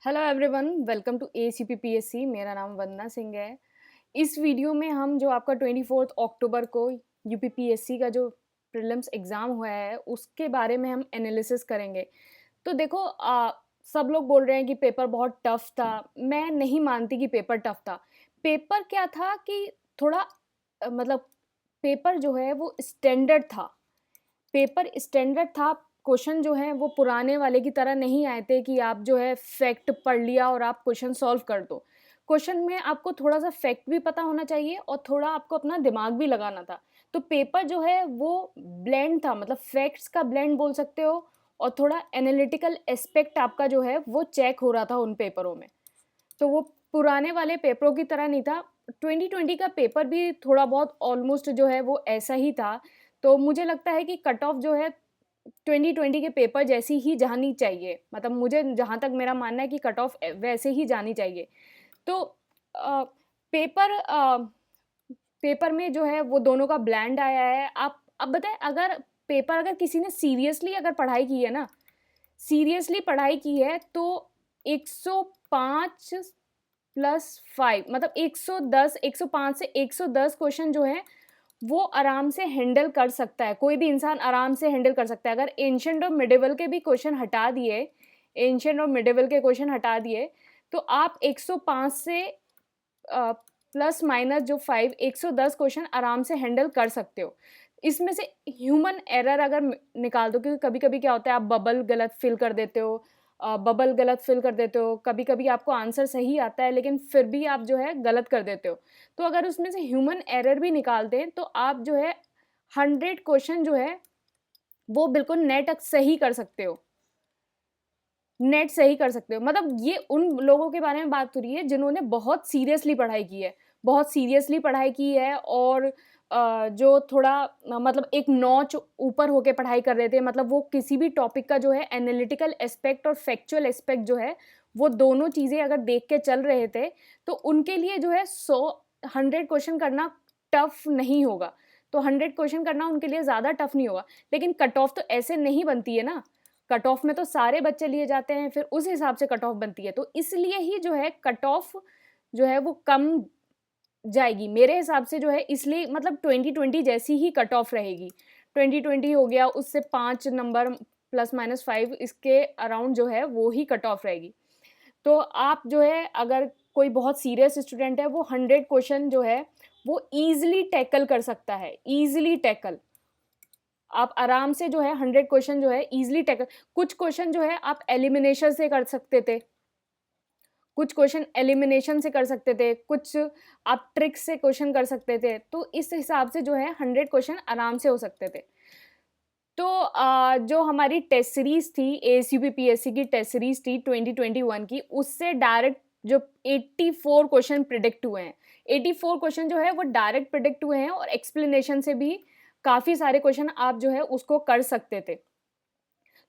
Hello everyone, welcome to ACPPSC। मेरा नाम वंदना सिंह है। इस वीडियो में हम जो आपका 24 अक्टूबर को यूपीपीएससी का जो प्रीलिम्स एग्ज़ाम हुआ है उसके बारे में हम एनालिसिस करेंगे। तो देखो, सब लोग बोल रहे हैं कि पेपर बहुत टफ था। मैं नहीं मानती कि पेपर टफ था। पेपर क्या था कि थोड़ा मतलब पेपर जो है वो स्टैंडर्ड था। पेपर स्टैंडर्ड था। क्वेश्चन जो है वो पुराने वाले की तरह नहीं आए थे कि आप जो है फैक्ट पढ़ लिया और आप क्वेश्चन सॉल्व कर दो। क्वेश्चन में आपको थोड़ा-सा फैक्ट भी पता होना चाहिए और थोड़ा आपको अपना दिमाग भी लगाना था। तो पेपर जो है वो ब्लेंड था, मतलब फैक्ट्स का ब्लेंड बोल सकते हो और थोड़ा एनालिटिकल एस्पेक्ट आपका जो है वो चेक हो रहा था उन पेपरों में। तो वो पुराने वाले पेपरों की तरह नहीं था। 2020 का पेपर भी थोड़ा बहुत ऑलमोस्ट जो है वो ऐसा ही था। तो मुझे लगता है कि कट ऑफ जो है 2020 के पेपर जैसी ही जानी चाहिए। मतलब मुझे जहाँ तक मेरा मानना है कि कट ऑफ वैसे ही जानी चाहिए। तो अ, पेपर पेपर में जो है वो दोनों का ब्लेंड आया है। आप अब बताएँ, अगर किसी ने सीरियसली अगर पढ़ाई की है ना, सीरियसली पढ़ाई की है तो 105 प्लस 5 मतलब 110, 105 से 110 क्वेश्चन जो हैं वो आराम से हैंडल कर सकता है। कोई भी इंसान आराम से हैंडल कर सकता है। अगर एंशिएंट और मिडिवल के भी क्वेश्चन हटा दिए, एंशिएंट और मिडिवल के क्वेश्चन हटा दिए, तो आप 105 से प्लस माइनस जो 5 110 क्वेश्चन आराम से हैंडल कर सकते हो। इसमें से ह्यूमन एरर अगर निकाल दो, क्योंकि कभी-कभी क्या होता है, आप बबल गलत फिल कर देते हो, कभी-कभी आपको आंसर सही आता है लेकिन फिर भी आप जो है गलत कर देते हो। तो अगर उसमें से ह्यूमन एरर भी निकाल दें तो आप जो है 100 क्वेश्चन जो है वो बिल्कुल नेट सही कर सकते हो। नेट सही कर सकते हो। मतलब ये उन लोगों के बारे में बात हो रही है जिन्होंने बहुत सीरियसली पढ़ाई की है। बहुत सीरियसली पढ़ाई की है और जो थोड़ा मतलब एक नॉच ऊपर होके पढ़ाई कर रहे थे। मतलब वो किसी भी टॉपिक का जो है एनालिटिकल एस्पेक्ट और फैक्चुअल एस्पेक्ट जो है, वो दोनों चीज़ें अगर देख के चल रहे थे, तो उनके लिए जो है 100 क्वेश्चन करना टफ नहीं होगा। तो 100 क्वेश्चन करना उनके लिए ज़्यादा टफ नहीं होगा। लेकिन कट ऑफ तो ऐसे नहीं बनती है ना। कट ऑफ में तो सारे बच्चे लिए जाते हैं, फिर उस हिसाब से कट ऑफ बनती है। तो इसलिए ही जो है कट ऑफ जो है वो कम जाएगी मेरे हिसाब से, जो है इसलिए मतलब 2020 जैसी ही कट ऑफ रहेगी। 2020 हो गया, उससे 5 नंबर प्लस माइनस 5 इसके अराउंड जो है वो ही कट ऑफ रहेगी। तो आप जो है अगर कोई बहुत सीरियस स्टूडेंट है, वो 100 क्वेश्चन जो है वो ईज़िली टैकल कर सकता है, ईज़िली टैकल। आप आराम से जो है 100 क्वेश्चन जो है ईज़िली टैकल। कुछ क्वेश्चन जो है आप एलिमिनेशन से कर सकते थे, कुछ क्वेश्चन एलिमिनेशन से कर सकते थे, कुछ आप ट्रिक से क्वेश्चन कर सकते थे। तो इस हिसाब से जो है 100 क्वेश्चन आराम से हो सकते थे। तो जो हमारी टेस्ट सीरीज़ थी, एसीपीपीएससी की टेस्ट सीरीज़ थी 2021 की, उससे डायरेक्ट जो 84 क्वेश्चन प्रिडिक्ट हुए हैं। 84 क्वेश्चन जो है वो डायरेक्ट प्रिडिक्ट हुए हैं और एक्सप्लेनेशन से भी काफ़ी सारे क्वेश्चन आप जो है उसको कर सकते थे।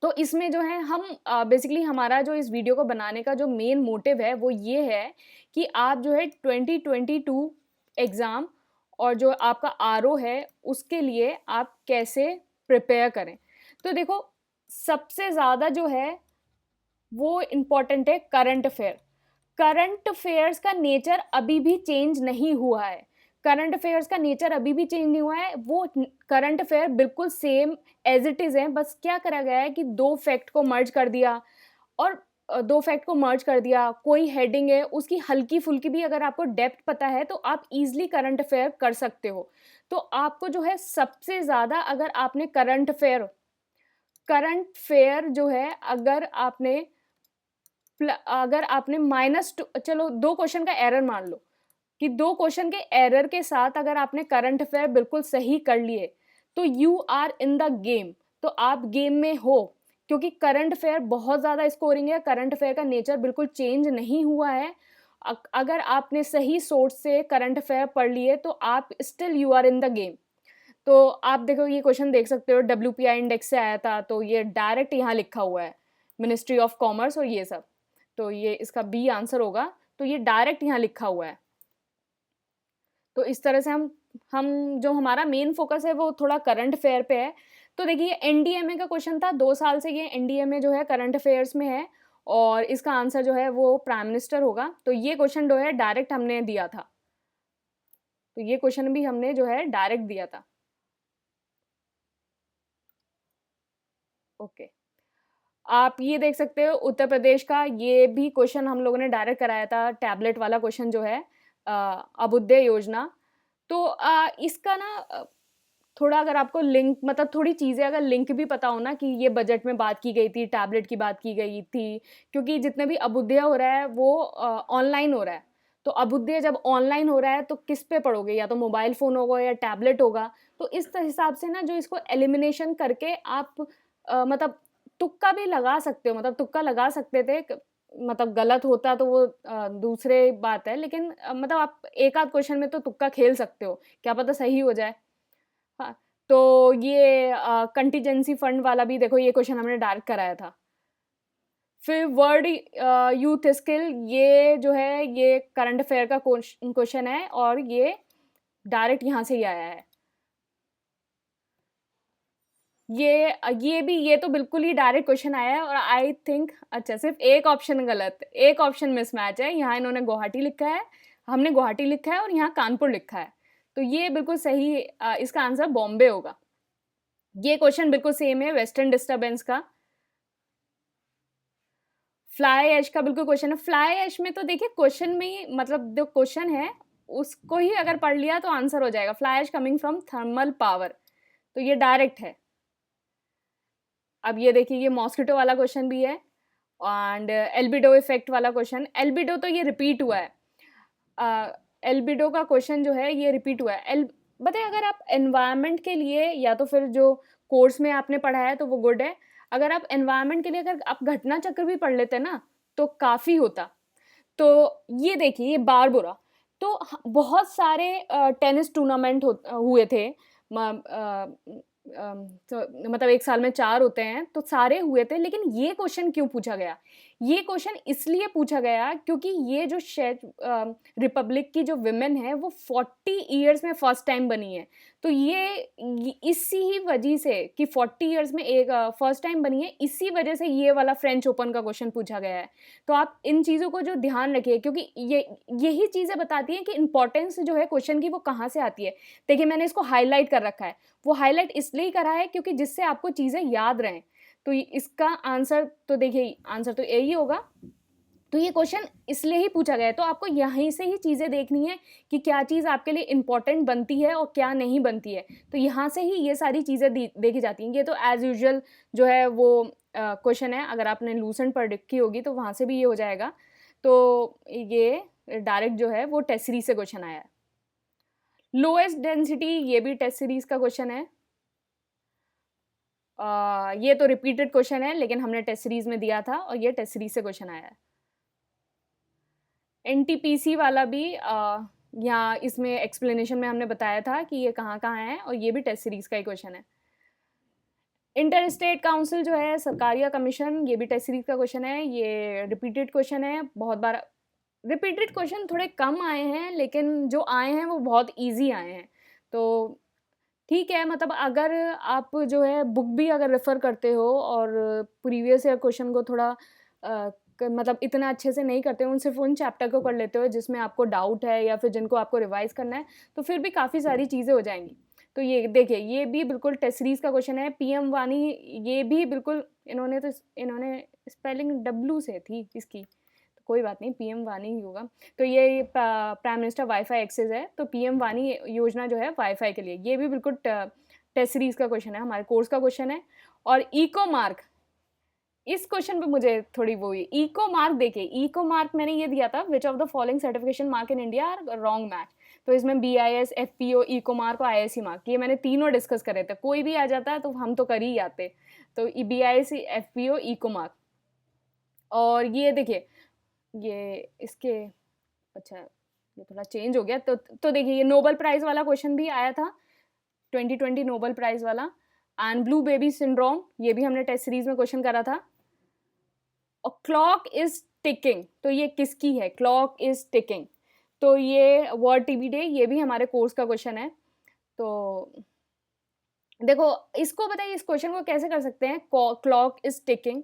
तो इसमें जो है हम बेसिकली हमारा जो इस वीडियो को बनाने का जो मेन मोटिव है वो ये है कि आप जो है 2022 एग्ज़ाम और जो आपका आरओ है उसके लिए आप कैसे प्रिपेयर करें। तो देखो, सबसे ज़्यादा जो है वो इम्पोर्टेंट है करंट अफेयर। करंट अफेयर्स का नेचर अभी भी चेंज नहीं हुआ है। करंट अफेयर्स का नेचर अभी भी चेंज नहीं हुआ है। वो करंट अफेयर बिल्कुल सेम एज़ इट इज़ हैं। बस क्या करा गया है कि 2 फैक्ट को मर्ज कर दिया और 2 फैक्ट को मर्ज कर दिया। कोई हेडिंग है, उसकी हल्की-फुल्की भी अगर आपको डेप्थ पता है, तो आप ईज़िली करंट अफेयर कर सकते हो। तो आपको जो है सबसे ज़्यादा, अगर आपने करंट अफेयर जो है अगर आपने चलो 2 क्वेश्चन का एरर मान लो कि 2 क्वेश्चन के एरर के साथ अगर आपने करंट अफेयर बिल्कुल सही कर लिए, तो you are in the game. तो आप गेम में हो, क्योंकि करंट अफेयर बहुत ज़्यादा स्कोरिंग है। करंट अफेयर का नेचर बिल्कुल चेंज नहीं हुआ है। अगर आपने सही सोर्स से करंट अफेयर पढ़ लिए तो आप still you are in the game. तो आप देखो, ये क्वेश्चन देख सकते हो, डब्ल्यूपीआई इंडेक्स से आया था, तो ये डायरेक्ट यहाँ लिखा हुआ है, मिनिस्ट्री ऑफ कॉमर्स और ये सब। तो ये इसका बी आंसर होगा। तो ये डायरेक्ट यहाँ लिखा हुआ है। तो इस तरह से हम जो हमारा मेन फोकस है वो थोड़ा करंट अफेयर पे है। तो देखिए, एनडीएमए का क्वेश्चन था, 2 साल से ये एनडीएमए जो है करंट अफेयर्स में है और इसका आंसर जो है वो प्राइम मिनिस्टर होगा। तो ये क्वेश्चन जो है डायरेक्ट हमने दिया था, तो ये क्वेश्चन भी हमने जो है डायरेक्ट दिया था। ओके, आप ये देख सकते हो उत्तर प्रदेश का, ये भी क्वेश्चन हम लोगों ने डायरेक्ट कराया था, टैबलेट वाला क्वेश्चन जो है, अभ्युदय योजना। तो इसका ना थोड़ा अगर आपको लिंक, मतलब थोड़ी चीज़ें अगर लिंक भी पता हो ना कि ये बजट में बात की गई थी, टैबलेट की बात की गई थी, क्योंकि जितने भी अभ्युदय हो रहा है वो ऑनलाइन हो रहा है। तो अभ्युदय जब ऑनलाइन हो रहा है तो किस पे पढ़ोगे, या तो मोबाइल फ़ोन होगा या टैबलेट होगा। तो इस हिसाब से ना जो इसको एलिमिनेशन करके आप मतलब तुक्का भी लगा सकते हो, मतलब तुक्का लगा सकते थे, मतलब गलत होता तो वो दूसरे बात है, लेकिन मतलब आप एक आध क्वेश्चन में तो तुक्का खेल सकते हो, क्या पता सही हो जाए। हाँ, तो ये कंटीजेंसी फंड वाला भी देखो, ये क्वेश्चन हमने डायरेक्ट कराया था। फिर वर्ड यूथ स्किल, ये जो है ये करंट अफेयर का क्वेश्चन है और ये डायरेक्ट यहाँ से ही आया है। ये तो बिल्कुल ही डायरेक्ट क्वेश्चन आया है, और आई थिंक अच्छा सिर्फ एक ऑप्शन गलत, एक ऑप्शन मिसमैच है। यहाँ इन्होंने गुवाहाटी लिखा है, हमने गुवाहाटी लिखा है, और यहाँ कानपुर लिखा है। तो ये बिल्कुल सही, इसका आंसर बॉम्बे होगा। ये क्वेश्चन बिल्कुल सेम है वेस्टर्न डिस्टर्बेंस का। फ्लाई ऐश का बिल्कुल क्वेश्चन है। फ्लाई ऐश में तो देखिए क्वेश्चन में ही, मतलब जो क्वेश्चन है उसको ही अगर पढ़ लिया तो आंसर हो जाएगा। Fly ash coming from thermal power, तो ये डायरेक्ट है। अब ये देखिए ये मॉस्किटो वाला क्वेश्चन भी है, एंड एल्बिडो इफेक्ट वाला क्वेश्चन। एल्बिडो तो ये रिपीट हुआ है, एल्बिडो का क्वेश्चन जो है ये रिपीट हुआ है। बताइए, अगर आप एनवायरनमेंट के लिए, या तो फिर जो कोर्स में आपने पढ़ा है तो वो गुड है, अगर आप एनवायरनमेंट के लिए अगर आप घटना चक्र भी पढ़ लेते ना तो काफ़ी होता। तो ये देखिए ये बारबोरा, तो बहुत सारे टेनिस टूर्नामेंट हुए थे, तो मतलब एक साल में 4 होते हैं, तो सारे हुए थे। लेकिन ये क्वेश्चन क्यों पूछा गया? ये क्वेश्चन इसलिए पूछा गया क्योंकि ये जो रिपब्लिक की जो विमेन है वो 40 ईयर्स में फर्स्ट टाइम बनी है। तो ये इसी ही वजह से कि 40 ईयर्स में एक फर्स्ट टाइम बनी है, इसी वजह से ये वाला फ्रेंच ओपन का क्वेश्चन पूछा गया है। तो आप इन चीज़ों को जो ध्यान रखिए, क्योंकि यही चीज़ें बताती हैं कि इंपॉर्टेंस जो है क्वेश्चन की वो कहाँ से आती है। देखिए मैंने इसको हाईलाइट कर रखा है, वो हाईलाइट इसलिए करा है क्योंकि जिससे आपको चीज़ें याद रहें। तो इसका आंसर तो देखिए, आंसर तो यही होगा। तो ये क्वेश्चन इसलिए ही पूछा गया है, तो आपको यहीं से ही चीज़ें देखनी है कि क्या चीज़ आपके लिए इम्पॉर्टेंट बनती है और क्या नहीं बनती है। तो यहाँ से ही ये सारी चीज़ें देखी जाती हैं। ये तो एज़ यूजुअल जो है वो क्वेश्चन है, अगर आपने लूसेंट पढ़ रखी होगी तो वहाँ से भी ये हो जाएगा। तो ये डायरेक्ट जो है वो टेस्ट सीरीज से क्वेश्चन आया है। लोएस्ट डेंसिटी, ये भी टेस्ट सीरीज का क्वेश्चन है। ये तो रिपीटेड क्वेश्चन है, लेकिन हमने टेस्ट सीरीज में दिया था और ये टेस्ट सीरीज से क्वेश्चन आया है। एनटीपीसी वाला भी यहाँ इसमें एक्सप्लेनेशन में हमने बताया था कि ये कहाँ कहाँ है, और ये भी टेस्ट सीरीज का ही क्वेश्चन है। इंटर स्टेट काउंसिल जो है, सरकारिया कमीशन, ये भी टेस्ट सीरीज का क्वेश्चन है। ये रिपीटेड क्वेश्चन है, बहुत बार रिपीटेड क्वेश्चन थोड़े कम आए हैं, लेकिन जो आए हैं वो बहुत ईजी आए हैं। तो ठीक है, मतलब अगर आप जो है बुक भी अगर रेफ़र करते हो और प्रीवियस ईयर क्वेश्चन को थोड़ा मतलब इतना अच्छे से नहीं करते हो, सिर्फ उन चैप्टर को कर लेते हो जिसमें आपको डाउट है या फिर जिनको आपको रिवाइज करना है, तो फिर भी काफ़ी सारी चीज़ें हो जाएंगी। तो ये देखिए ये भी बिल्कुल टेस्ट सीरीज का क्वेश्चन है। पीएम वानी, ये भी बिल्कुल इन्होंने स्पेलिंग डब्लू से थी इसकी, तो कोई बात नहीं, पीएम वानी ही होगा। तो ये प्राइम मिनिस्टर वाईफाई एक्सेस है, तो पीएम वानी योजना जो है वाईफाई के लिए, ये भी बिल्कुल टेस्ट सीरीज का क्वेश्चन है, हमारे कोर्स का क्वेश्चन है। और इको मार्क, इस क्वेश्चन पे मुझे थोड़ी वो हुई। इको मार्क देखिए, इको मार्क मैंने ये दिया था, which of the following certification mark in India are wrong match. तो इसमें BIS, FPO, इको मार्क और ISC मार्क, ये मैंने तीनों डिस्कस करे थे। कोई भी आ जाता है तो हम तो कर ही आते। तो BIS, FPO, इको मार्क। और ये देखिए ये इसके, अच्छा ये थोड़ा चेंज हो गया। तो देखिए ये नोबेल प्राइज़ वाला क्वेश्चन भी आया था, 2020 नोबेल प्राइज़ वाला। एंड ब्लू बेबी सिंड्रोम, ये भी हमने टेस्ट सीरीज में क्वेश्चन करा था। और क्लॉक इज टिकिंग, तो ये किसकी है? क्लॉक इज टिकिंग, तो ये वर्ल्ड टीबी डे, ये भी हमारे कोर्स का क्वेश्चन है। तो देखो इसको बताइए, इस क्वेश्चन को कैसे कर सकते हैं, क्लॉक इज टिकिंग।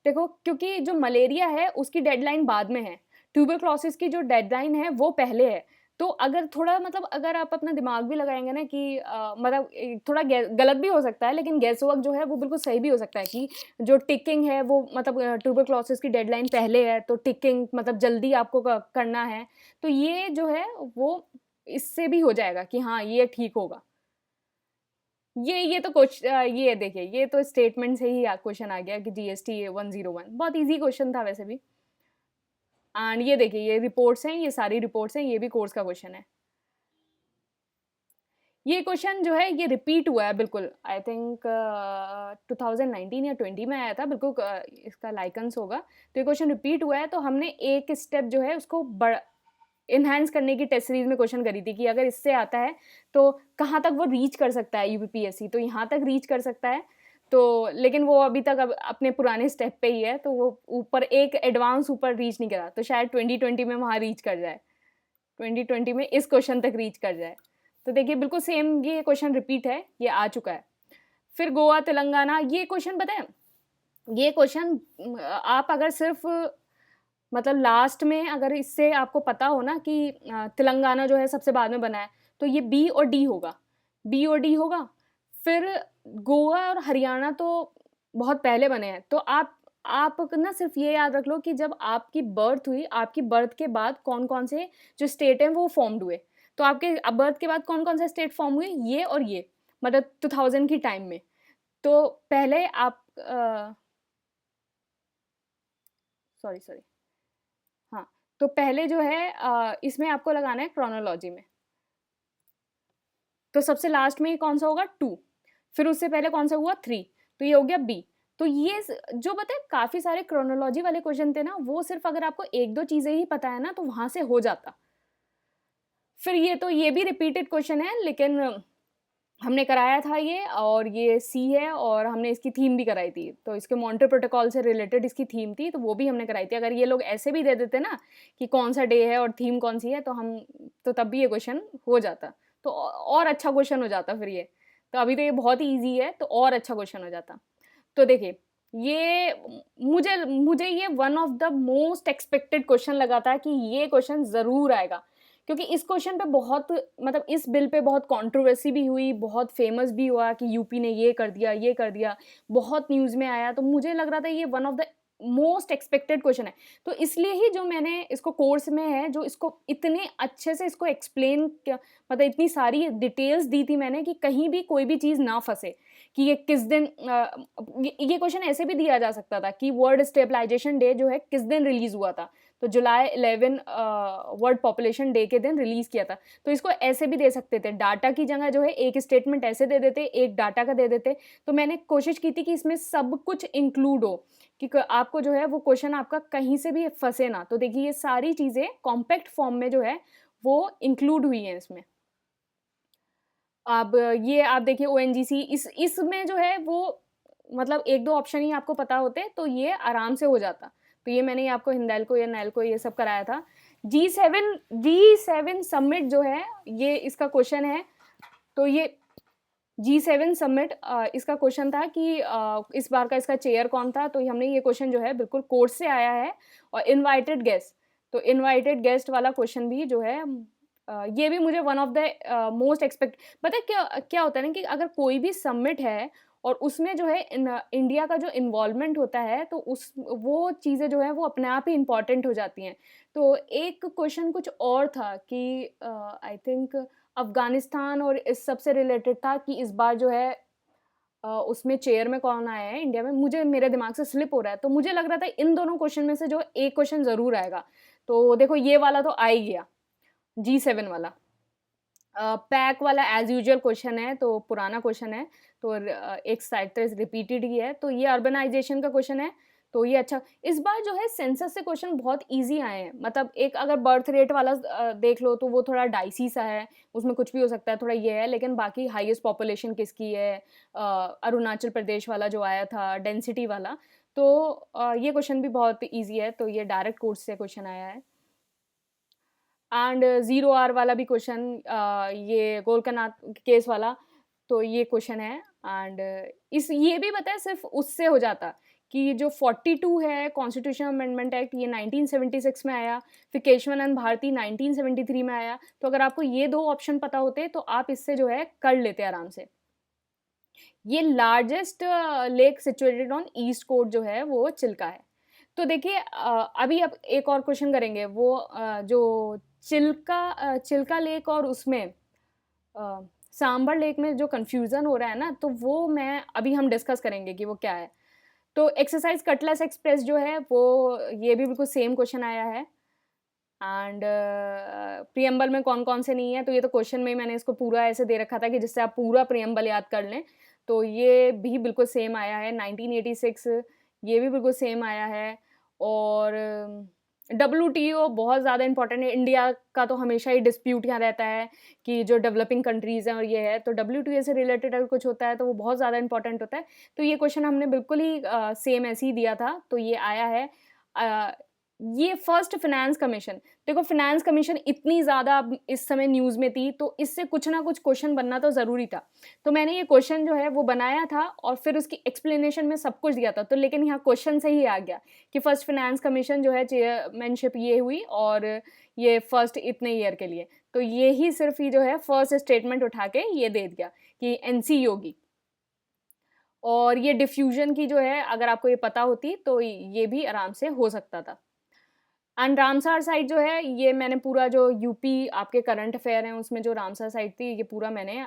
देखो क्योंकि जो मलेरिया है उसकी डेडलाइन बाद में है, ट्यूबरक्लोसिस की जो डेडलाइन है वो पहले है। तो अगर थोड़ा मतलब अगर आप अपना दिमाग भी लगाएँगे ना कि मतलब थोड़ा गलत भी हो सकता है, लेकिन गेस वर्क जो है वो बिल्कुल सही भी हो सकता है कि जो टिकिंग है वो मतलब ट्यूबरक्लोसिस की डेडलाइन पहले है, तो टिकिंग मतलब जल्दी आपको करना है। तो ये जो है वो इससे भी हो जाएगा कि हाँ, ये ठीक होगा। ये तो ये देखिए, ये तो स्टेटमेंट से ही क्वेश्चन आ गया कि जीएसटी 101 बहुत ईज़ी क्वेश्चन था वैसे भी। एंड ये देखिए, ये रिपोर्ट्स हैं, ये सारी रिपोर्ट्स हैं, ये भी कोर्स का क्वेश्चन है। ये क्वेश्चन जो है ये रिपीट हुआ है बिल्कुल, आई थिंक 2019 या 20 में आया था, बिल्कुल इसका लाइकेंस होगा। तो ये क्वेश्चन रिपीट हुआ है, तो हमने एक स्टेप जो है उसको एनहांस करने की टेस्ट सीरीज में क्वेश्चन करी थी कि अगर इससे आता है तो कहाँ तक वो रीच कर सकता है यूपीपीएससी, तो यहाँ तक रीच कर सकता है। तो लेकिन वो अभी तक अब अपने पुराने स्टेप पे ही है, तो वो ऊपर एक एडवांस ऊपर रीच नहीं करा, तो शायद 2020 में वहाँ रीच कर जाए, 2020 में इस क्वेश्चन तक रीच कर जाए। तो देखिए बिल्कुल सेम ये क्वेश्चन रिपीट है, ये आ चुका है। फिर गोवा तेलंगाना, ये क्वेश्चन पता है, ये क्वेश्चन आप अगर सिर्फ मतलब लास्ट में अगर इससे आपको पता हो ना कि तेलंगाना जो है सबसे बाद में बना है, तो ये बी और डी होगा, बी और डी होगा। फिर गोवा और हरियाणा तो बहुत पहले बने हैं, तो आप ना सिर्फ ये याद रख लो कि जब आपकी बर्थ हुई, आपकी बर्थ के बाद कौन-कौन से जो स्टेट हैं वो फॉर्म्ड हुए। तो आपके बर्थ के बाद कौन-कौन से स्टेट फॉर्म हुए, ये और ये, मतलब 2000 की टाइम में। तो पहले आप सॉरी, हाँ, तो पहले जो है इसमें आपको लगाना है क्रोनोलॉजी में। तो सबसे लास्ट में ये कौन सा होगा 2, फिर उससे पहले कौन सा हुआ 3, तो ये हो गया बी। तो ये जो पता है काफ़ी सारे क्रोनोलॉजी वाले क्वेश्चन थे ना, वो सिर्फ अगर आपको 1-2 चीज़ें ही पता है ना, तो वहाँ से हो जाता। फिर ये भी रिपीटेड क्वेश्चन है, लेकिन हमने कराया था ये, और ये सी है, और हमने इसकी थीम भी कराई थी, तो इसके मॉन्ट्रियल प्रोटोकॉल से रिलेटेड इसकी थीम थी, तो वो भी हमने कराई थी। अगर ये लोग ऐसे भी दे देते ना कि कौन सा डे है और थीम कौन सी है, तो तब भी ये क्वेश्चन हो जाता, तो और अच्छा क्वेश्चन हो जाता फिर ये। तो अभी तो ये बहुत ही ईजी है, तो और अच्छा क्वेश्चन हो जाता। तो देखिए, ये मुझे ये one of the most expected question लगा था कि ये क्वेश्चन ज़रूर आएगा, क्योंकि इस क्वेश्चन पे बहुत मतलब इस बिल पे बहुत कंट्रोवर्सी भी हुई, बहुत फेमस भी हुआ कि यूपी ने ये कर दिया, बहुत न्यूज़ में आया, तो मुझे लग रहा था ये one of the most expected question है। तो इसलिए ही जो मैंने इसको कोर्स में है, जो इसको इतने अच्छे से इसको एक्सप्लेन मतलब इतनी सारी डिटेल्स दी थी मैंने कि कहीं भी कोई भी चीज़ ना फँसे, कि ये किस दिन ये क्वेश्चन ऐसे भी दिया जा सकता था कि वर्ल्ड स्टेबलाइजेशन डे जो है किस दिन रिलीज़ हुआ था, तो जुलाई 11 वर्ल्ड पॉपुलेशन डे के दिन रिलीज़ किया था। तो इसको ऐसे भी दे सकते थे, डाटा की जगह जो है एक स्टेटमेंट ऐसे दे देते, एक डाटा का दे देते। तो मैंने कोशिश की थी कि इसमें सब कुछ इंक्लूड हो, कि आपको जो है वो क्वेश्चन आपका कहीं से भी फँसे ना। तो देखिए ये सारी चीज़ें कॉम्पैक्ट फॉर्म में जो है वो इंक्लूड हुई हैं इसमें। अब ये आप देखिए ओएनजीसी इसमें जो है वो मतलब 1-2 ऑप्शन ही आपको पता होते, तो ये आराम से हो जाता। तो ये मैंने आपको हिंडाल्को या नैल्को ये सब कराया था। जी7 समिट जो है, ये इसका क्वेश्चन है। तो ये जी7 समिट इसका क्वेश्चन था कि इस बार का इसका चेयर कौन था? तो हमने ये क्वेश्चन जो है बिल्कुल कोर्स से आया है, और इनवाइटेड गेस्ट, तो इनवाइटेड गेस्ट वाला क्वेश्चन भी जो है ये भी मुझे वन ऑफ द मोस्ट पता है क्या क्या होता है ना कि अगर कोई भी समिट है और उसमें जो है इंडिया का जो इन्वॉल्वमेंट होता है, तो उस वो चीज़ें जो है वो अपने आप ही इम्पॉर्टेंट हो जाती हैं। तो एक क्वेश्चन कुछ और था कि आई थिंक अफ़गानिस्तान और इस सब से रिलेटेड था कि इस बार जो है उसमें चेयर में कौन आया है इंडिया में, मुझे मेरे दिमाग से स्लिप हो रहा है, तो मुझे लग रहा था इन दोनों क्वेश्चन में से जो एक क्वेश्चन ज़रूर आएगा। तो देखो ये वाला तो आ ही गया, जी7 वाला। पैक वाला एज़ यूजुअल क्वेश्चन है, तो पुराना क्वेश्चन है, तो एक साइड से रिपीटेड ही है, तो ये अर्बनाइज़ेशन का क्वेश्चन है, तो ये अच्छा। इस बार जो है सेंसस से क्वेश्चन बहुत ईज़ी आए हैं, मतलब एक अगर बर्थ रेट वाला देख लो तो वो थोड़ा डाइसी सा है, उसमें कुछ भी हो सकता है, थोड़ा ये है, लेकिन बाकी हाईएस्ट पॉपुलेशन किसकी है, अरुणाचल प्रदेश वाला जो आया था, डेंसिटी वाला, तो ये क्वेश्चन भी बहुत ईज़ी है, तो ये डायरेक्ट कोर्स से क्वेश्चन आया है। एंड 0 आर वाला भी क्वेश्चन, ये गोलकनाथ केस वाला, तो ये क्वेश्चन है। एंड ये भी पता है सिर्फ उससे हो जाता कि जो 42 है कॉन्स्टिट्यूशन अमेंडमेंट एक्ट, ये 1976 में आया, फिर केशवानंद भारती 1973 में आया। तो अगर आपको ये 2 ऑप्शन पता होते तो आप इससे जो है कर लेते आराम से। ये largest lake situated on east coast जो है वो चिल्का है। तो देखिए अभी अब एक और क्वेश्चन करेंगे, वो जो चिल्का लेक और उसमें सांबर लेक में जो कन्फ्यूज़न हो रहा है ना, तो वो मैं अभी हम डिस्कस करेंगे कि वो क्या है। तो एक्सरसाइज कटलेस एक्सप्रेस जो है वो ये भी बिल्कुल सेम क्वेश्चन आया है। एंड प्रियम्बल में कौन-कौन से नहीं है, तो ये तो क्वेश्चन में ही मैंने इसको पूरा ऐसे दे रखा था कि जिससे आप पूरा प्रियम्बल याद कर लें। तो ये भी बिल्कुल सेम आया है 1986, ये भी बिल्कुल सेम आया है। और डब्ल्यूटीओ बहुत ज़्यादा इम्पोर्टेंट है, इंडिया का तो हमेशा ही डिस्प्यूट यहाँ रहता है कि जो डेवलपिंग कंट्रीज़ हैं और ये है, तो डब्ल्यूटीओ से रिलेटेड अगर कुछ होता है तो वो बहुत ज़्यादा इम्पोर्टेंट होता है। तो ये क्वेश्चन हमने बिल्कुल ही सेम ऐसे ही दिया था, तो ये आया है। ये फर्स्ट फिनेंस कमीशन, देखो फिनेंस कमीशन इतनी ज़्यादा अब इस समय न्यूज़ में थी, तो इससे कुछ ना कुछ क्वेश्चन बनना तो ज़रूरी था। तो मैंने ये क्वेश्चन जो है वो बनाया था और फिर उसकी एक्सप्लेनेशन में सब कुछ दिया था, तो लेकिन यहाँ क्वेश्चन से ही आ गया कि फर्स्ट फिनेंस कमीशन जो है चेयरमैनशिप ये हुई और ये फर्स्ट इतने ईयर के लिए। तो ये ही सिर्फ ये जो है फर्स्ट स्टेटमेंट उठा के ये दे दिया कि एनसी योगी। और ये डिफ्यूजन की जो है अगर आपको ये पता होती तो ये भी आराम से हो सकता था। एंड रामसार साइट जो है ये मैंने पूरा जो यूपी आपके करंट अफेयर हैं उसमें जो रामसार साइट थी ये पूरा मैंने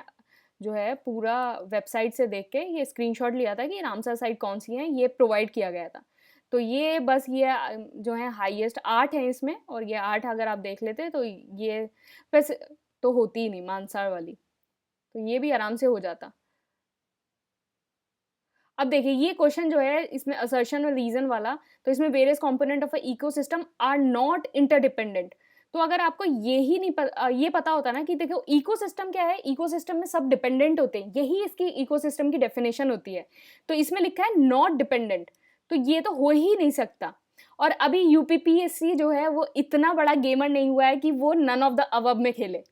जो है पूरा वेबसाइट से देख के ये स्क्रीनशॉट लिया था कि रामसार साइट कौन सी हैं, ये प्रोवाइड किया गया था। तो ये बस ये जो है हाईएस्ट 8 हैं इसमें, और ये 8 अगर आप देख लेते तो ये बस तो होती ही नहीं मानसार वाली, तो ये भी आराम से हो जाता। अब देखिए ये क्वेश्चन जो है इसमें असर्शन और रीजन वाला, तो इसमें various component of a ecosystem are not interdependent. तो अगर आपको ये ही नहीं ये पता होता ना कि देखो इकोसिस्टम क्या है, इकोसिस्टम में सब डिपेंडेंट होते हैं, यही इसकी इकोसिस्टम की डेफिनेशन होती है। तो इसमें लिखा है नॉट डिपेंडेंट, तो ये तो हो ही नहीं सकता। और अभी यूपीपीएससी जो है वो इतना बड़ा गेमर नहीं हुआ है कि वो नन ऑफ द अबव में खेले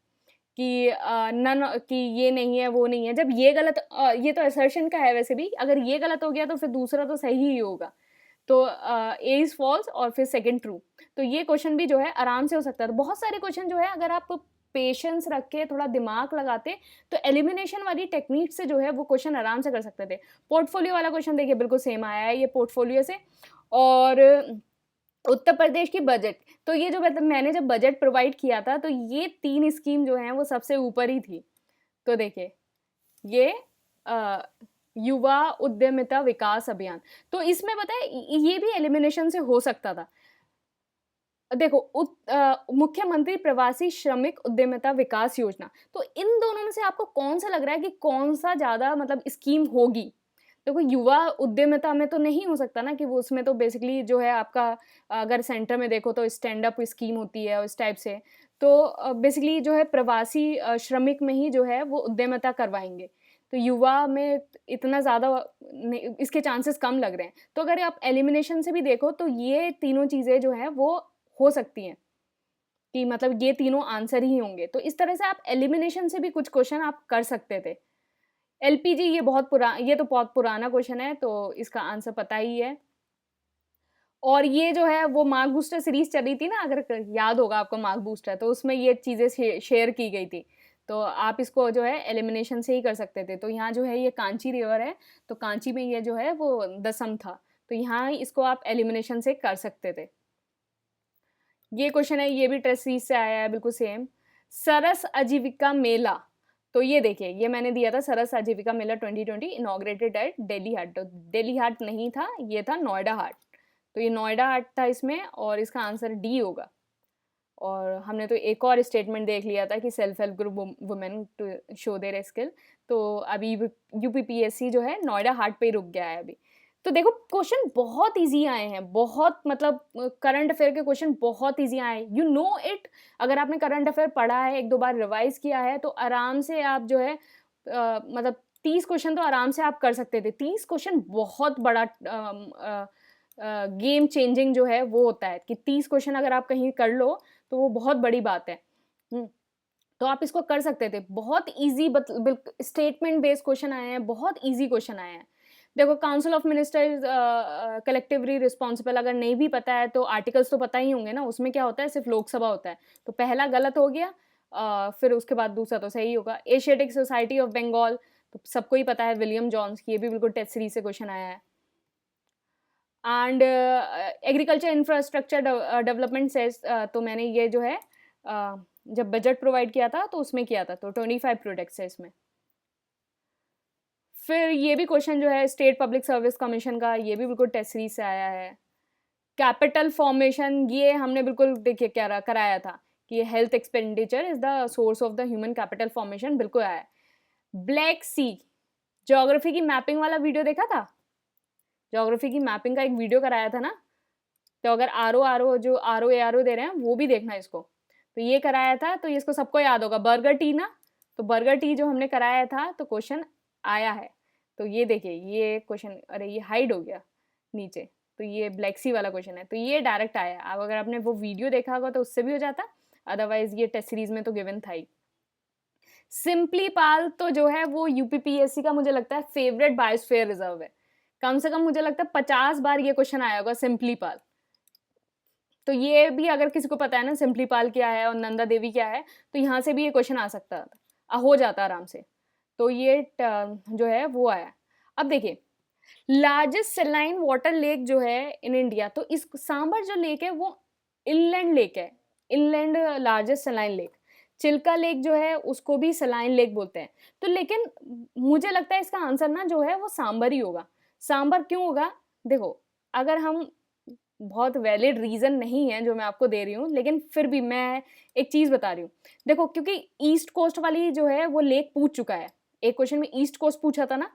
कि नन कि ये नहीं है, वो नहीं है। जब ये गलत ये तो असर्शन का है वैसे भी, अगर ये गलत हो गया तो फिर दूसरा तो सही ही होगा। तो ए इज़ फॉल्स और फिर सेकंड ट्रू। तो ये क्वेश्चन भी जो है आराम से हो सकता है। तो बहुत सारे क्वेश्चन जो है अगर आप पेशेंस रख के थोड़ा दिमाग लगाते तो एलिमिनेशन वाली टेक्निक से जो है वो क्वेश्चन आराम से कर सकते थे। पोर्टफोलियो वाला क्वेश्चन देखिए बिल्कुल सेम आया है ये पोर्टफोलियो से। और उत्तर प्रदेश की बजट, तो ये जो मैंने जब बजट प्रोवाइड किया था तो ये 3 स्कीम जो हैं वो सबसे ऊपर ही थी। तो देखिए ये युवा उद्यमिता विकास अभियान, तो इसमें पता है ये भी एलिमिनेशन से हो सकता था। देखो मुख्यमंत्री प्रवासी श्रमिक उद्यमिता विकास योजना, तो इन दोनों में से आपको कौन-सा लग रहा है कि कौन-सा ज़्यादा मतलब स्कीम होगी? देखो युवा उद्यमिता में तो नहीं हो सकता ना कि वो उसमें तो बेसिकली जो है आपका अगर सेंटर में देखो तो स्टैंड अप स्कीम होती है उस टाइप से। तो बेसिकली जो है प्रवासी श्रमिक में ही जो है वो उद्यमिता करवाएँगे। तो युवा में इतना ज़्यादा इसके चांसेस कम लग रहे हैं। तो अगर आप एलिमिनेशन से भी देखो तो ये तीनों चीज़ें जो हैं वो हो सकती हैं कि मतलब ये तीनों आंसर ही होंगे। तो इस तरह से आप एलिमिनेशन से भी कुछ क्वेश्चन आप कर सकते थे। एलपीजी ये तो बहुत पुराना क्वेश्चन है, तो इसका आंसर पता ही है। और ये जो है वो मार्क बूस्टर सीरीज़ चल रही थी ना, अगर याद होगा आपको मार्क बूस्टर, तो उसमें ये चीज़ें शेयर की गई थी। तो आप इसको जो है एलिमिनेशन से ही कर सकते थे। तो यहाँ जो है ये कांची रिवर है, तो कांची में ये जो है वो दसम था। तो यहाँ इसको आप एलिमिनेशन से कर सकते थे। ये क्वेश्चन है, ये भी टेस्ट सीरीज़ से आया है बिल्कुल सेम। सरस आजीविका मेला, तो ये देखिए ये मैंने दिया था सरस आजीविका मेला 2020 इनॉग्रेटेड एट दिल्ली हाट। तो दिल्ली हाट नहीं था, ये था नोएडा हाट। तो ये नोएडा हाट था इसमें और इसका आंसर डी होगा। और हमने तो एक और स्टेटमेंट देख लिया था कि self help group women to show their skill. तो अभी यूपीपीएससी जो है नोएडा हाट पे ही रुक गया है अभी। तो देखो क्वेश्चन बहुत इजी आए हैं, बहुत मतलब करंट अफेयर के क्वेश्चन बहुत इजी आए हैं, यू नो इट। अगर आपने करंट अफेयर पढ़ा है, एक दो बार रिवाइज किया है, तो आराम से आप जो है मतलब 30 क्वेश्चन तो आराम से आप कर सकते थे। 30 क्वेश्चन बहुत बड़ा गेम चेंजिंग जो है वो होता है कि 30 क्वेश्चन अगर आप कहीं कर लो तो वो बहुत बड़ी बात है। तो आप इसको कर सकते थे। बहुत ईजी स्टेटमेंट बेस्ड क्वेश्चन आए हैं, बहुत ईजी क्वेश्चन आए हैं। देखो council of ministers collectively responsible अगर नहीं भी पता है तो आर्टिकल्स तो पता ही होंगे ना, उसमें क्या होता है सिर्फ लोकसभा होता है, तो पहला गलत हो गया, फिर उसके बाद दूसरा तो सही होगा। एशियाटिक सोसाइटी ऑफ बंगाल तो सबको ही पता है, विलियम जॉन्स की, ये भी बिल्कुल टेस्ट सीरीज से क्वेश्चन आया है। And agriculture infrastructure development says, तो मैंने ये जो है जब बजट प्रोवाइड किया था तो उसमें किया था, तो 25 प्रोडक्ट्स है इसमें। फिर ये भी क्वेश्चन जो है स्टेट पब्लिक सर्विस कमीशन का, ये भी बिल्कुल टेस्ट सीरीज से आया है। कैपिटल फॉर्मेशन, ये हमने बिल्कुल देखिए क्या कराया था कि ये health expenditure is the source of the human capital formation, बिल्कुल आया है। ब्लैक सी ज्योग्राफी की मैपिंग वाला वीडियो देखा था, ज्योग्राफी की मैपिंग का एक वीडियो कराया था ना, तो अगर आर जो आर दे रहे हैं वो भी देखना इसको, तो ये कराया था, तो ये इसको सबको याद होगा, बर्गर टी ना, तो बर्गर टी जो हमने कराया था तो क्वेश्चन आया है। तो ये देखिए ये क्वेश्चन, अरे ये हाइड हो गया नीचे, तो ये ब्लैक सी वाला क्वेश्चन है, तो ये डायरेक्ट आया। अब अगर आपने वो वीडियो देखा होगा तो उससे भी हो जाता, अदरवाइज ये टेस्ट सीरीज में तो गिवन था ही। सिंपली पाल तो जो है वो यूपीपीएससी का मुझे लगता है फेवरेट बायोस्फीयर रिजर्व है, कम से कम मुझे लगता है 50 बार ये क्वेश्चन आया होगा सिंपली पाल। तो ये भी अगर किसी को पता है ना सिंपली पाल क्या है और नंदा देवी क्या है, तो यहाँ से भी ये क्वेश्चन आ सकता था, हो जाता आराम से। तो ये जो है वो आया। अब देखिए लार्जेस्ट सेलाइन वाटर लेक जो है इन इंडिया, तो इस सांबर जो लेक है वो इनलैंड लेक है, inland largest saline lake. Chilka lake जो है उसको भी सेलाइन लेक बोलते हैं। तो लेकिन मुझे लगता है इसका आंसर ना जो है वो सांबर ही होगा। सांबर क्यों होगा, देखो अगर हम, बहुत वैलिड रीज़न नहीं है जो मैं आपको दे रही हूँ, लेकिन फिर भी मैं एक चीज़ बता रही हूँ। देखो क्योंकि ईस्ट कोस्ट वाली जो है वो लेक पूछ चुका है, एक क्वेश्चन में ईस्ट कोस्ट पूछा था ना,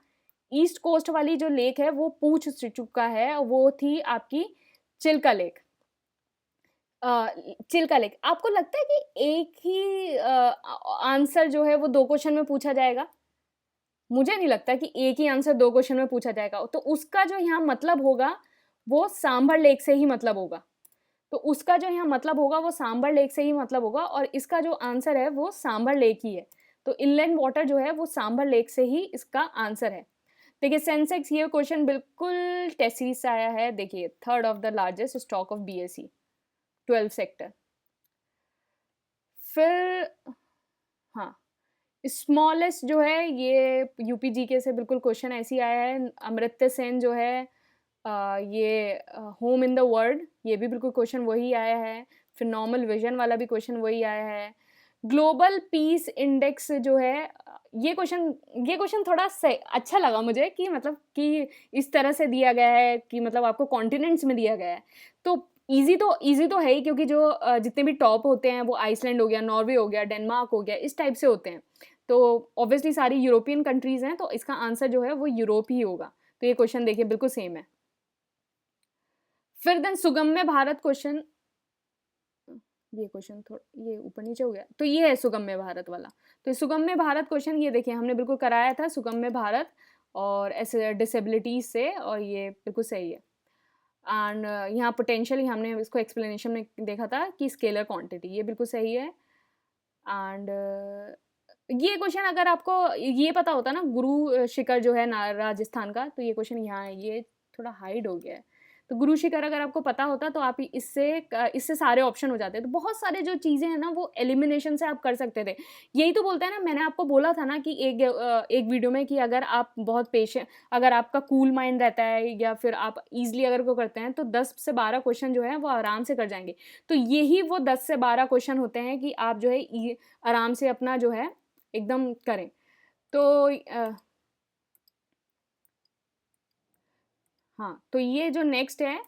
ईस्ट कोस्ट वाली जो लेक है वो पूछ चुका है, वो थी आपकी चिल्का लेक। चिल्का लेक, आपको लगता है कि एक ही आंसर जो है वो 2 क्वेश्चन में पूछा जाएगा? मुझे नहीं लगता कि एक ही आंसर 2 क्वेश्चन में पूछा जाएगा, तो उसका जो यहाँ मतलब होगा वो सांभर लेक से ही मतलब होगा। तो उसका जो यहाँ मतलब होगा वो सांभर लेक से ही मतलब होगा, और इसका जो आंसर है वो सांभर लेक ही है। तो इनलैंड वाटर जो है वो सांभर लेक से ही इसका आंसर है। देखिए सेंसेक्स, ये क्वेश्चन बिल्कुल टेस्ट सीरीज से आया है, देखिए third of the largest stock of BSE 12 sector. फिर हाँ, स्मॉलेस्ट जो है ये यूपी जीके से बिल्कुल क्वेश्चन ऐसी आया है, अमृत्य सेन जो है ये होम इन द वर्ल्ड, ये भी बिल्कुल क्वेश्चन वही आया है। फिर नॉर्मल विजन वाला भी क्वेश्चन वही आया है। ग्लोबल पीस इंडेक्स जो है, ये क्वेश्चन थोड़ा अच्छा लगा मुझे कि मतलब कि इस तरह से दिया गया है कि मतलब आपको कॉन्टिनेंट्स में दिया गया है, तो इजी तो है ही, क्योंकि जो जितने भी टॉप होते हैं वो आइसलैंड हो गया, नॉर्वे हो गया, डेनमार्क हो गया, इस टाइप से होते हैं, तो ऑब्वियसली सारी यूरोपियन कंट्रीज हैं, तो इसका आंसर जो है वो यूरोप ही होगा। तो ये क्वेश्चन देखिए बिल्कुल सेम है। फिर देन सुगम्य भारत क्वेश्चन, ये क्वेश्चन थोड़ा ये ऊपर नीचे हो गया, तो ये है सुगम्य भारत वाला। तो सुगम्य भारत क्वेश्चन ये देखिए हमने बिल्कुल कराया था, सुगम्य भारत और ऐसे डिसेबिलिटीज से, और ये बिल्कुल सही है। एंड यहाँ पोटेंशियल हमने इसको एक्सप्लेनेशन में देखा था कि स्केलर क्वांटिटी, ये बिल्कुल सही है। एंड ये क्वेश्चन अगर आपको ये पता होता ना, गुरु शिखर जो है ना राजस्थान का, तो ये क्वेश्चन यहाँ है, ये थोड़ा हाइड हो गया है। तो गुरु शिखर अगर आपको पता होता तो आप इससे सारे ऑप्शन हो जाते, तो बहुत सारे जो चीज़ें हैं ना वो एलिमिनेशन से आप कर सकते थे। यही तो बोलते हैं ना, मैंने आपको बोला था ना कि एक वीडियो में कि अगर आप बहुत पेशेंट, अगर आपका कूल माइंड रहता है या फिर आप ईजिली अगर को करते हैं तो 10 से 12 क्वेश्चन जो है वो आराम से कर जाएंगे। तो यही वो 10 से 12 क्वेश्चन होते हैं कि आप जो है आराम से अपना जो है एकदम करें। तो हाँ, तो ये जो नेक्स्ट है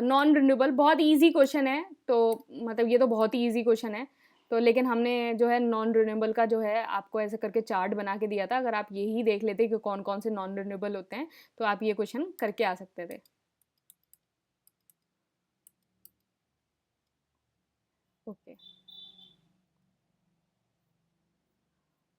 नॉन रिन्यूएबल, बहुत इजी क्वेश्चन है, तो मतलब ये तो बहुत ही इजी क्वेश्चन है, तो लेकिन हमने जो है नॉन रिन्यूएबल का जो है आपको ऐसे करके चार्ट बना के दिया था, अगर आप यही देख लेते कि कौन कौन से नॉन रिन्यूएबल होते हैं तो आप ये क्वेश्चन करके आ सकते थे। ओके,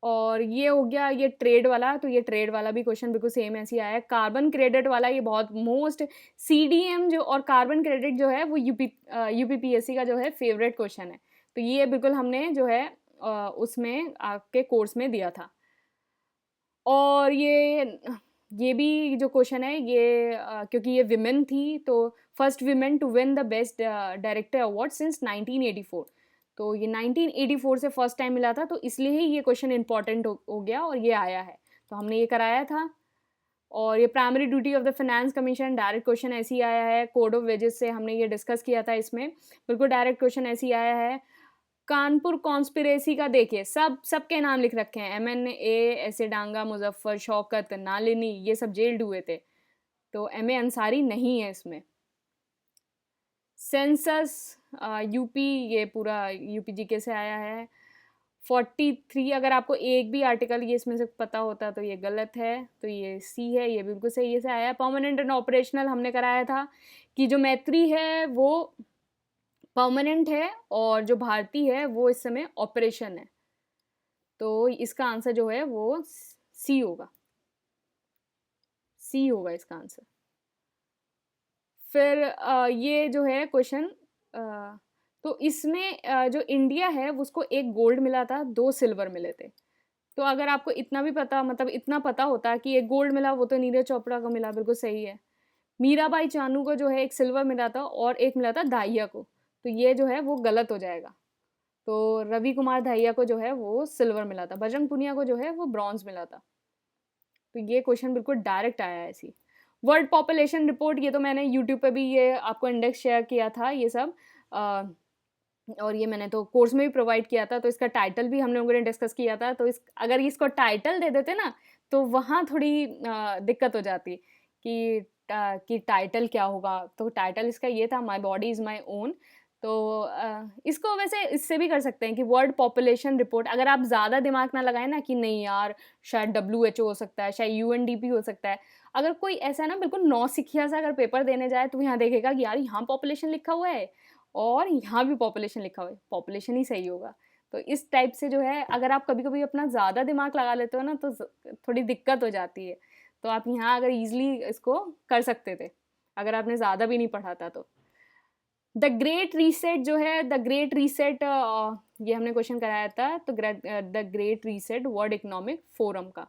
और ये हो गया ये ट्रेड वाला, तो ये ट्रेड वाला भी क्वेश्चन बिल्कुल सेम ऐसे ही आया है। कार्बन क्रेडिट वाला ये बहुत मोस्ट, सीडीएम जो और कार्बन क्रेडिट जो है वो यूपीपीएससी का जो है फेवरेट क्वेश्चन है, तो ये बिल्कुल हमने जो है उसमें आपके कोर्स में दिया था। और ये भी जो क्वेश्चन है ये क्योंकि ये विमेन थी, तो first women to win the best director award since 1984। तो ये 1984 से फर्स्ट टाइम मिला था, तो इसलिए ही ये क्वेश्चन इंपॉर्टेंट हो गया और ये आया है। तो हमने ये कराया था। और ये primary duty of the finance commission, direct question ऐसे ही आया है। कोड ऑफ वेजेस से हमने ये डिस्कस किया था, इसमें बिल्कुल डायरेक्ट क्वेश्चन ऐसे ही आया है। कानपुर कॉन्स्पिरेसी का देखिए, सबके नाम लिख रखे हैं, MNA, ऐसे डांगा, मुजफ्फर, शौकत, नालिनी, ये सब जेल्ड हुए थे। तो MA अंसारी नहीं है इसमें। सेंसस यूपी, ये पूरा यूपी जीके से आया है। 43, अगर आपको एक भी आर्टिकल ये इसमें से पता होता तो ये गलत है, तो ये सी है, ये बिल्कुल सही है से आया। परमानेंट एंड ऑपरेशनल हमने कराया था कि जो मैत्री है वो परमानेंट है और जो भारती है वो इस समय ऑपरेशन है। तो इसका आंसर जो है वो सी होगा, सी होगा इसका आंसर। फिर ये जो है क्वेश्चन, तो इसमें जो इंडिया है उसको एक गोल्ड मिला था, 2 सिल्वर मिले थे। तो अगर आपको इतना भी पता, मतलब इतना पता होता कि एक गोल्ड मिला, वो तो नीरज चोपड़ा को मिला, बिल्कुल सही है। मीराबाई चानू को जो है एक सिल्वर मिला था और एक मिला था दाहिया को, तो ये जो है वो गलत हो जाएगा। तो रवि कुमार दाहिया को जो है वो सिल्वर मिला था, बजरंग पुनिया को जो है वो ब्रॉन्ज मिला था। तो ये क्वेश्चन बिल्कुल डायरेक्ट आया है ऐसी। वर्ल्ड पॉपुलेशन रिपोर्ट, ये तो मैंने यूट्यूब पे भी ये आपको इंडेक्स शेयर किया था ये सब, और ये मैंने तो कोर्स में भी प्रोवाइड किया था। तो इसका टाइटल भी हम लोगों ने डिस्कस किया था। तो अगर इसको टाइटल दे देते ना, तो वहाँ थोड़ी दिक्कत हो जाती कि टाइटल क्या होगा। तो टाइटल इसका ये था, my body is my own. तो इसको वैसे इससे भी कर सकते हैं कि वर्ल्ड पॉपुलेशन रिपोर्ट, अगर आप ज़्यादा दिमाग ना लगाएं ना कि नहीं यार शायद WHO हो सकता है, शायद UNDP हो सकता है। अगर कोई ऐसा ना बिल्कुल नौसिखिया सा अगर पेपर देने जाए, तो यहाँ देखेगा कि यार यहाँ पॉपुलेशन लिखा हुआ है और यहाँ भी पॉपुलेशन लिखा हुआ है, पॉपुलेशन ही सही होगा। तो इस टाइप से जो है, अगर आप कभी कभी अपना ज़्यादा दिमाग लगा लेते हो ना, तो थोड़ी दिक्कत हो जाती है। तो आप यहाँ अगर ईजिली इसको कर सकते थे, अगर आपने ज़्यादा भी नहीं पढ़ा था तो। द ग्रेट रीसेट जो है, द ग्रेट रीसेट, ये हमने क्वेश्चन कराया था। तो the great reset world economic forum का।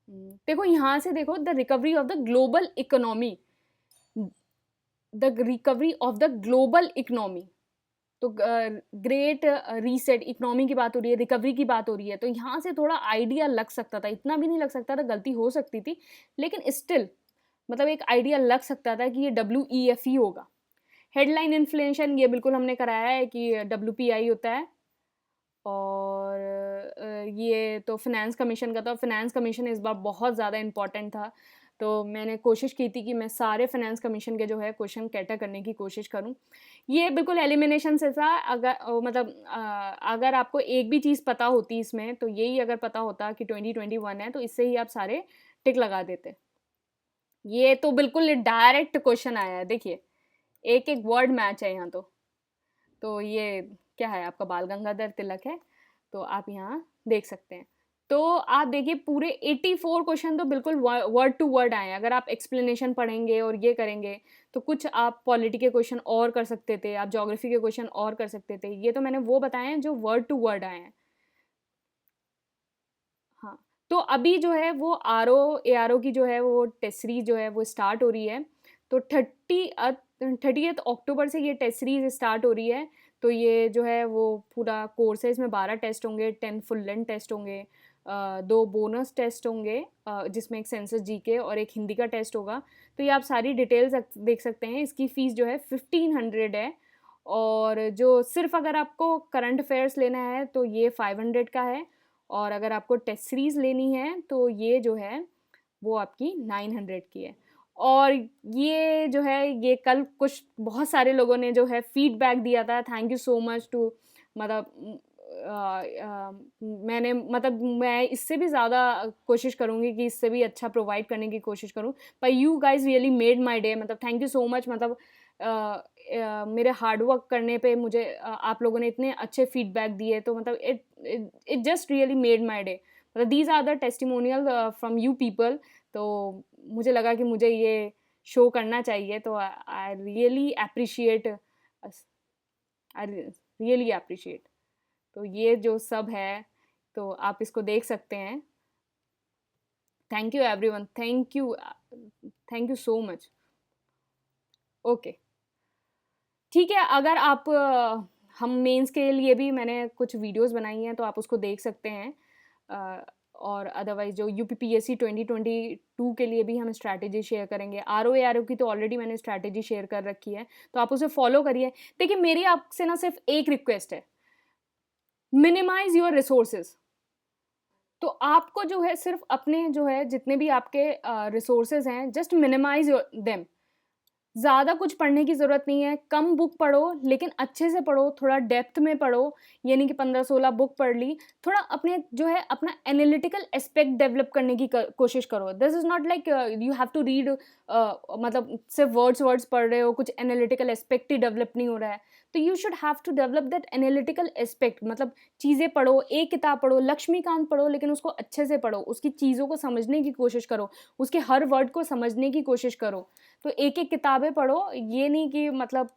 देखो यहाँ से देखो, the recovery of the global economy, the recovery of the global economy. तो ग्रेट रीसेट, इकोनॉमी की बात हो रही है, रिकवरी की बात हो रही है, तो यहाँ से थोड़ा आइडिया लग सकता था, इतना भी नहीं लग सकता था, गलती हो सकती थी, लेकिन स्टिल मतलब एक आइडिया लग सकता था कि ये WEF होगा। हेडलाइन इन्फ्लेशन, ये बिल्कुल हमने कराया है कि WPI होता है। और ये तो फिनेंस कमीशन का था। फिनेंस कमीशन इस बार बहुत ज़्यादा इंपॉर्टेंट था, तो मैंने कोशिश की थी कि मैं सारे फिनेंस कमीशन के जो है क्वेश्चन कैटर करने की कोशिश करूं। ये बिल्कुल एलिमिनेशन से था। मतलब अगर आपको एक भी चीज़ पता होती इसमें, तो यही अगर पता होता कि 2021 है, तो इससे ही आप सारे टिक लगा देते। ये तो बिल्कुल डायरेक्ट क्वेश्चन आया है, देखिए एक एक वर्ड मैच है यहाँ तो ये क्या है, आपका बाल गंगाधर तिलक है, तो आप यहाँ देख सकते हैं। तो आप देखिए पूरे 84 क्वेश्चन तो बिल्कुल वर्ड टू वर्ड आए हैं। अगर आप एक्सप्लेनेशन पढ़ेंगे और ये करेंगे, तो कुछ आप पॉलिटी के क्वेश्चन और कर सकते थे, आप ज्योग्राफी के क्वेश्चन और कर सकते थे। ये तो मैंने वो बताए हैं जो वर्ड टू वर्ड आए हैं। हाँ, तो अभी जो है वो ARO की जो है वो टेस्ट सीरीज जो है वो स्टार्ट हो रही है। तो 30th अक्टूबर से ये टेस्ट सीरीज स्टार्ट हो रही है। तो ये जो है वो पूरा कोर्स है, इसमें 12 टेस्ट होंगे, 10 फुल लेंथ टेस्ट होंगे, 2 बोनस टेस्ट होंगे, जिसमें एक सेंसस जीके और एक हिंदी का टेस्ट होगा। तो ये आप सारी डिटेल्स देख सकते हैं। इसकी फ़ीस जो है 1500 है, और जो सिर्फ अगर आपको करंट अफेयर्स लेना है तो ये 500 का है, और अगर आपको टेस्ट सीरीज़ लेनी है तो ये जो है वो आपकी 900 की है। और ये जो है, ये कल कुछ बहुत सारे लोगों ने जो है फीडबैक दिया था, thank you so much too, मतलब मैं इससे भी ज़्यादा कोशिश करूँगी कि इससे भी अच्छा प्रोवाइड करने की कोशिश करूँ, पर you guys really made my day. मतलब थैंक यू सो मच। मतलब मेरे हार्ड वर्क करने पे मुझे आप लोगों ने इतने अच्छे फीडबैक दिए, तो मतलब it just really made my day. मतलब these are the testimonial from you people. तो मुझे लगा कि मुझे ये शो करना चाहिए, तो आई रियली अप्रिशिएट। तो ये जो सब है, तो आप इसको देख सकते हैं। Thank you everyone, thank you so much. Okay, ठीक है। अगर आप हम मेंस के लिए भी मैंने कुछ वीडियोस बनाई हैं तो आप उसको देख सकते हैं। और अदरवाइज़ जो यूपीपीएससी 2022 के लिए भी हम स्ट्रैटेजी शेयर करेंगे। आरओ की तो ऑलरेडी मैंने स्ट्रैटेजी शेयर कर रखी है, तो आप उसे फॉलो करिए। देखिए, मेरी आपसे ना सिर्फ एक रिक्वेस्ट है, मिनिमाइज योर रिसोर्सेज। तो आपको जो है सिर्फ अपने जो है जितने भी आपके रिसोर्सेज हैं, जस्ट मिनिमाइज देम। ज़्यादा कुछ पढ़ने की ज़रूरत नहीं है, कम बुक पढ़ो लेकिन अच्छे से पढ़ो, थोड़ा डेप्थ में पढ़ो। ये नहीं कि 15-16 बुक पढ़ ली। थोड़ा अपने जो है अपना एनालिटिकल एस्पेक्ट डेवलप करने की कोशिश करो। This is not like you have to read, मतलब सिर्फ वर्ड्स पढ़ रहे हो, कुछ एनालिटिकल एस्पेक्ट ही डेवलप नहीं हो रहा है। तो you should have to develop that analytical aspect, मतलब चीज़ें पढ़ो, एक किताब पढ़ो, लक्ष्मीकांत पढ़ो लेकिन उसको अच्छे से पढ़ो, उसकी चीज़ों को समझने की कोशिश करो, उसके हर वर्ड को समझने की कोशिश करो। तो एक-एक किताबें पढ़ो, ये नहीं कि मतलब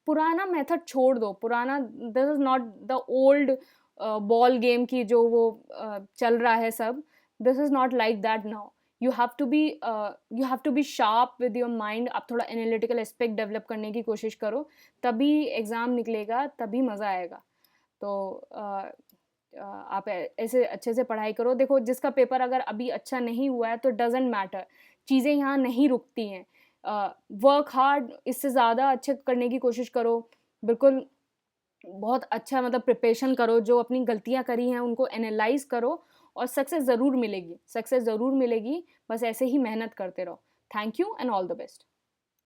पुराना मेथड छोड़ दो। पुराना, this is not the old ball game की जो वो चल रहा है सब। This is not like that now. You have to be sharp with your mind. आप थोड़ा एनालिटिकल एस्पेक्ट डेवलप करने की कोशिश करो, तभी एग्ज़ाम निकलेगा, तभी मज़ा आएगा। तो आप ऐसे अच्छे से पढ़ाई करो। देखो, जिसका पेपर अगर अभी अच्छा नहीं हुआ है तो डज़न्ट मैटर, चीज़ें यहाँ नहीं रुकती हैं। वर्क हार्ड, इससे ज़्यादा अच्छे करने की कोशिश करो। बिल्कुल बहुत अच्छा मतलब प्रिपरेशन करो, जो अपनी गलतियाँ करी हैं उनको एनालाइज़ करो और सक्सेस ज़रूर मिलेगी, बस ऐसे ही मेहनत करते रहो। Thank you and all the best.